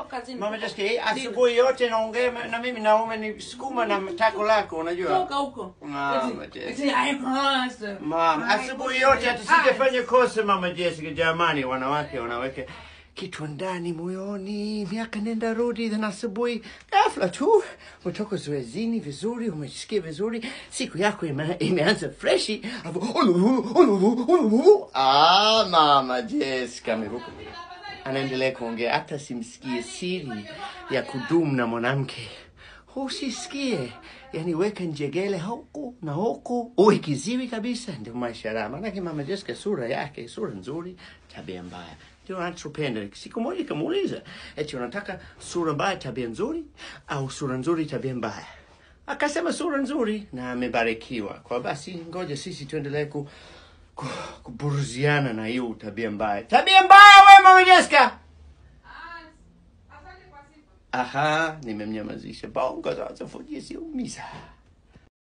niko kazini. Mama Jessica, asubuhi yote naongea na mimi naomba ni sukuma na tako lako, unajua? Toka huko. Mama Jessica. Eti Mama, asubuhi yote atasijafanya kosa Mama Jessica, jamani wanawake wanaweke kitu ndani moyoni, miaka nenda rudi, then asubuhi ghafla tu umetoka zoezini vizuri, umesikia vizuri, siku yako imeanza freshi. Mama Jessica ameruka, anaendelea kuongea, hata simsikie siri ya kudumu na mwanamke. Usisikie, yani weka njegele huku na huku, uwe kiziwi kabisa, ndio maisha ya manake Mama Jessica sura yake, sura nzuri, tabia mbaya. Ndio anachopenda. Siku moja kamuuliza, eti unataka sura mbaya tabia nzuri au sura nzuri tabia mbaya? Akasema sura nzuri na amebarikiwa. Kwa basi ngoja sisi tuendelee kuburuziana na hiyo tabia mbaya. Tabia mbaya wewe Mama Jessica. Aha, nimemnyamazisha. Bongo sasa fujisi umisa.